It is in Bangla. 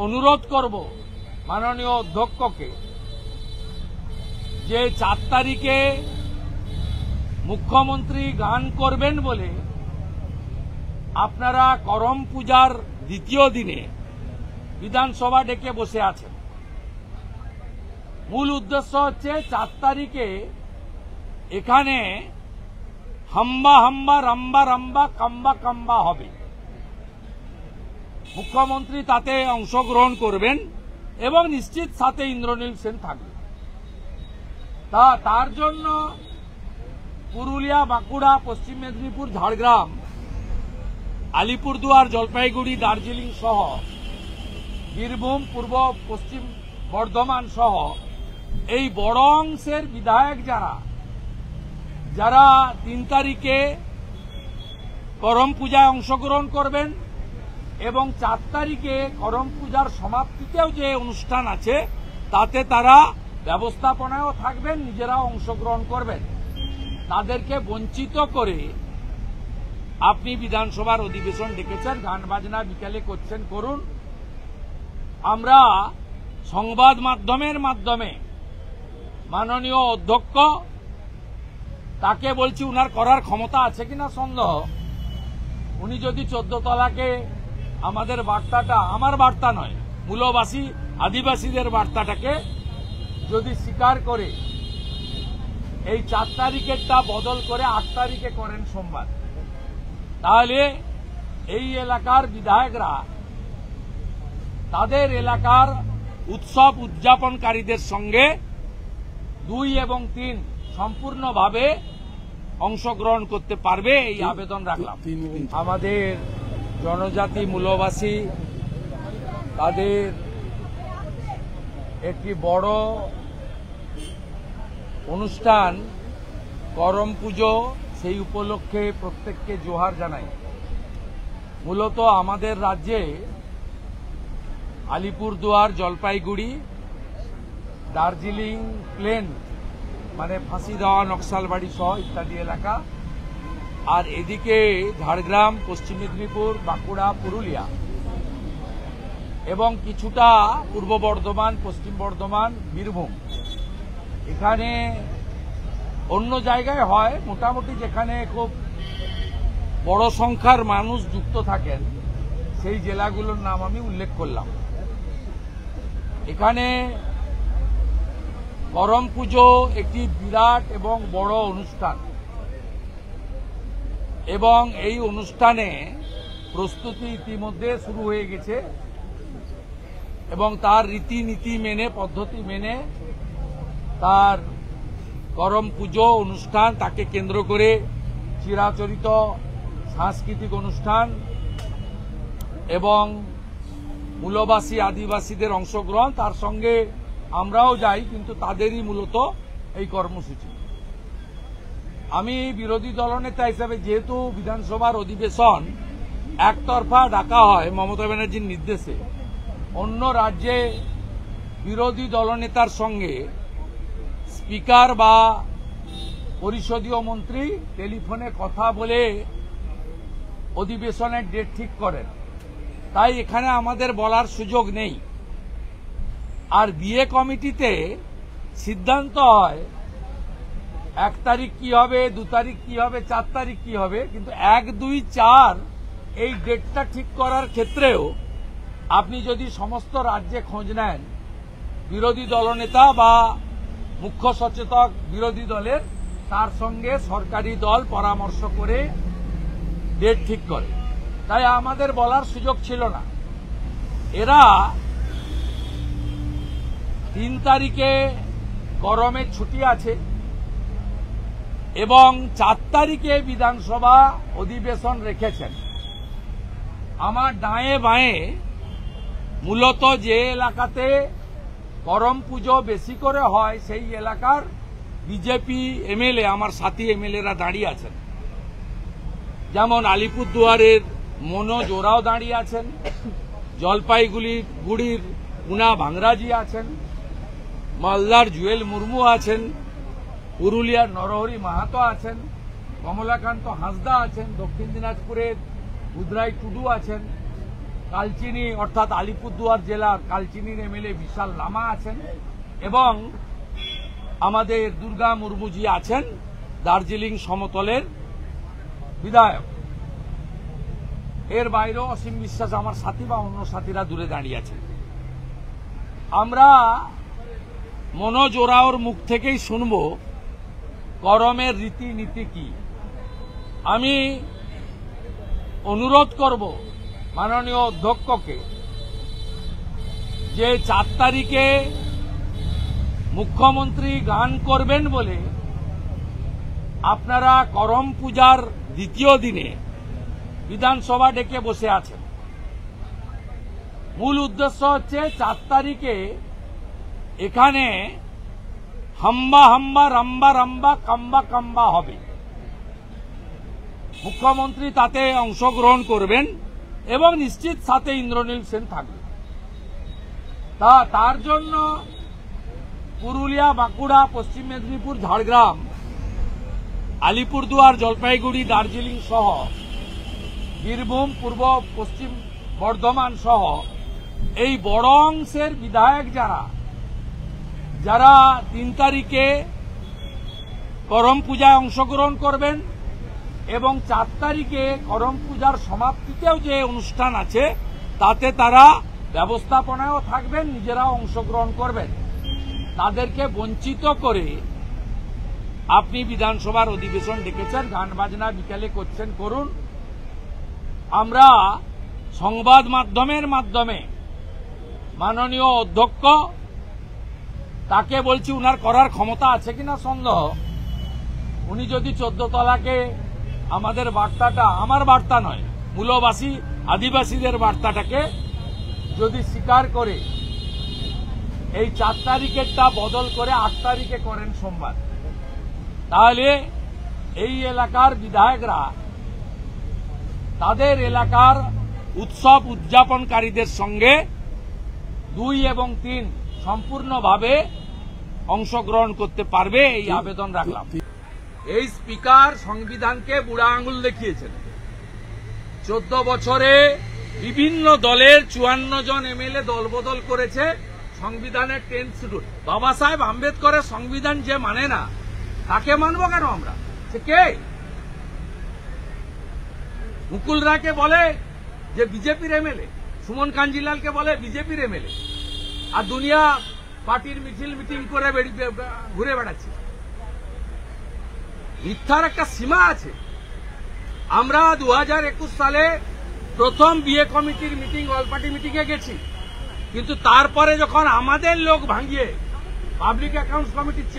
অনুরোধ করব মাননীয় অধ্যক্ষকে যে 4 তারিখে মুখ্যমন্ত্রী গান করবেন বলে আপনারা করম পূজার দ্বিতীয় দিনে বিধানসভা ডেকে বসে আছেন। মূল উদ্দেশ্য হচ্ছে 4 তারিখে এখানে হাম্বা হাম্বা রাম্বা রাম্বা কাম্বা কাম্বা হবে। মুখ্যমন্ত্রী তাতে অংশগ্রহণ করবেন এবং নিশ্চিত সাথে ইন্দ্রনীল সেন থাকবে। তার জন্য পুরুলিয়া, বাঁকুড়া, পশ্চিম মেদিনীপুর, ঝাড়গ্রাম, আলিপুরদুয়ার, জলপাইগুড়ি, দার্জিলিং সহ বীরভূম, পূর্ব পশ্চিম বর্ধমান সহ এই বড় অংশের বিধায়ক যারা 3 তারিখে করম পূজায় অংশগ্রহণ করবেন এবং 4 তারিখে করম পূজার সমাপ্তিতেও যে অনুষ্ঠান আছে তাতে তারা ব্যবস্থাপনায়ও থাকবেন, নিজেরাও অংশগ্রহণ করবেন। তাদেরকে বঞ্চিত করে আপনি বিধানসভার অধিবেশন ডেকেছেন, গান বাজনা বিকেলে করছেন, করুন। আমরা সংবাদ মাধ্যমের মাধ্যমে মাননীয় অধ্যক্ষ তাকে বলছি, উনার করার ক্ষমতা আছে কিনা সন্দেহ। উনি যদি 14 তলাকে আমাদের বার্তাটা, আমার বার্তা নয়, মূলবাসী আদিবাসীদের বার্তাটাকে যদি স্বীকার করে এই 4 তারিখেরটা বদল করে 8 তারিখে করেন সোমবার, তাহলে এই এলাকার বিধায়করা তাদের এলাকার উৎসব উদযাপনকারীদের সঙ্গে 2 এবং 3 সম্পূর্ণভাবে অংশগ্রহণ করতে পারবে, এই আবেদন রাখলাম। আমাদের জনজাতি মূলবাসী তাদের একটি বড় অনুষ্ঠান করম পুজো, সেই উপলক্ষে প্রত্যেককে জোহার জানাই। মূলত আমাদের রাজ্যে আলিপুরদুয়ার, জলপাইগুড়ি, দার্জিলিং প্লেন মানে ফাঁসি দেওয়া নকশালবাড়ি সহ ইত্যাদি এলাকা, আর এদিকে ঝাড়গ্রাম, পশ্চিম মেদিনীপুর, বাঁকুড়া, পুরুলিয়া এবং কিছুটা পূর্ব বর্ধমান, পশ্চিম বর্ধমান, বীরভূম। এখানে অন্য জায়গায় হয় মোটামুটি, যেখানে খুব বড় সংখ্যার মানুষ যুক্ত থাকেন সেই জেলাগুলোর নাম আমি উল্লেখ করলাম। এখানে করম পুজো একটি বিরাট এবং বড় অনুষ্ঠান এবং এই অনুষ্ঠানে প্রস্তুতি ইতিমধ্যে শুরু হয়ে গেছে এবং তার রীতিনীতি মেনে, পদ্ধতি মেনে তার করম পুজো অনুষ্ঠান, তাকে কেন্দ্র করে চিরাচরিত সাংস্কৃতিক অনুষ্ঠান এবং মূলবাসী আদিবাসীদের অংশগ্রহণ, তার সঙ্গে আমরাও যাই, কিন্তু তাদেরই মূলত এই কর্মসূচি। আমি বিরোধী দলনেতা হিসেবে, যেহেতু বিধানসভার অধিবেশন একতরফা ডাকা হয় মমতা ব্যানার্জির নির্দেশে, অন্য রাজ্যে বিরোধী দলনেতার সঙ্গে স্পিকার বা পরিষদীয় মন্ত্রী টেলিফোনে কথা বলে অধিবেশনের ডেট ঠিক করেন, তাই এখানে আমাদের বলার সুযোগ নেই। আর বিএ কমিটিতে সিদ্ধান্ত হয় 1 তারিখ কি হবে, 2 তারিখ কি হবে, 4 তারিখ কি হবে, কিন্তু 1, 2, 4 এই ডেটটা ঠিক করার ক্ষেত্রেও আপনি যদি সমস্ত রাজ্যে খোঁজ নেন, বিরোধী দলনেতা বা মুখ্য সচেতক বিরোধী দলের, তার সঙ্গে সরকারি দল পরামর্শ করে ডেট ঠিক করে। তাই আমাদের বলার সুযোগ ছিল না। এরা 3 তারিখে গরমের ছুটি আছে এবং 4 তারিখে বিধানসভা অধিবেশন রেখেছেন। আমার ডায়ে বাঁয়ে মূলত যে এলাকাতে করম পুজো বেশি করে হয় সেই এলাকার বিজেপি এমএলএ, আমার সাথী এমএলএরা দাঁড়িয়ে আছেন। যেমন আলিপুরদুয়ারের মনোজ, ওরাও দাঁড়িয়ে আছেন, জলপাইগুড়ির পুনা ভাংরাজি আছেন, মালদার জুয়েল মুর্মু আছেন, পুরুলিয়ার নরহরি মাহাতো আছেন, কমলাকান্ত হাঁসদা আছেন, দক্ষিণ দিনাজপুরের বুধরাই টুডু আছেন, কালচিনি অর্থাৎ আলিপুরদুয়ার জেলার কালচিনির এমএলএ বিশাল লামা আছেন এবং আমাদের দুর্গা মুর্মুজি আছেন দার্জিলিং সমতলের বিধায়ক। এর বাইরেও অসীম বিশ্বাস আমার সাথী বা অন্য সাথীরা দূরে দাঁড়িয়ে আছেন। আমরা মনোজ ওরাওর মুখ থেকেই শুনব করমের রীতিনীতি কি। আমি অনুরোধ করব মাননীয় অধ্যক্ষকে যে 4 তারিখে মুখ্যমন্ত্রী গান করবেন বলে আপনারা করম পূজার দ্বিতীয় দিনে বিধানসভা ডেকে বসে আছেন। মূল উদ্দেশ্য হচ্ছে 4 তারিখে এখানে হাম্বা হাম্বা রাম্বা রাম্বা কাম্বা কাম্বা হবে। মুখ্যমন্ত্রী তাতে অংশগ্রহণ করবেন এবং নিশ্চিত সাথে ইন্দ্রনীল সেন থাকবে। তার জন্য পুরুলিয়া, বাঁকুড়া, পশ্চিম মেদিনীপুর, ঝাড়গ্রাম, আলিপুরদুয়ার, জলপাইগুড়ি, দার্জিলিং সহ বীরভূম, পূর্ব পশ্চিম বর্ধমান সহ এই বড় অংশের বিধায়ক যারা 3 তারিখে করম পূজায় অংশগ্রহণ করবেন এবং 4 তারিখে করম পূজার সমাপ্তিতেও যে অনুষ্ঠান আছে তাতে তারা ব্যবস্থাপনায়ও থাকবেন, নিজেরাও অংশগ্রহণ করবেন। তাদেরকে বঞ্চিত করে আপনি বিধানসভার অধিবেশন ডেকেছেন, গান বাজনা বিকালে করছেন, করুন। আমরা সংবাদ মাধ্যমের মাধ্যমে মাননীয় অধ্যক্ষ তাকে বলছি, উনার করার ক্ষমতা আছে কিনা সন্দেহ। উনি যদি 14 তলাকে আমাদের বার্তাটা, আমার বার্তা নয়, মূলবাসী আদিবাসীদের বার্তাটাকে যদি স্বীকার করে এই 4 তারিখেরটা বদল করে 8 তারিখে করেন সোমবার, তাহলে এই এলাকার বিধায়করা তাদের এলাকার উৎসব উদযাপনকারীদের সঙ্গে 2 এবং 3 সম্পূর্ণভাবে অংশগ্রহণ করতে পারবে, এই আবেদন রাখলাম। এই স্পিকার সংবিধানকে বুড়া আঙুল দেখিয়েছেন। 14 বছরে বিভিন্ন দলের 54 জন এমএলএ দলবদল করেছে, সংবিধানের 10 শিডিউল। বাবা সাহেব আম্বেদকরের সংবিধান যে মানে না তাকে মানব কেন আমরা? সে কে? মুকুল রায়কে বলে যে বিজেপির এমএলএ, সুমন কাঞ্জিলালকে বলে বিজেপির এমএলএ, আর দুনিয়া পার্টির মিটিং করে ঘুরে বেড়াচ্ছে। মিথ্যার একটা সীমা আছে। আমরা 2021 সালে প্রথম বিএ কমিটির মিটিং, অল পার্টি মিটিংয়ে গেছি, কিন্তু তারপরে যখন আমাদের লোক ভাঙিয়ে পাবলিক অ্যাকাউন্টস কমিটির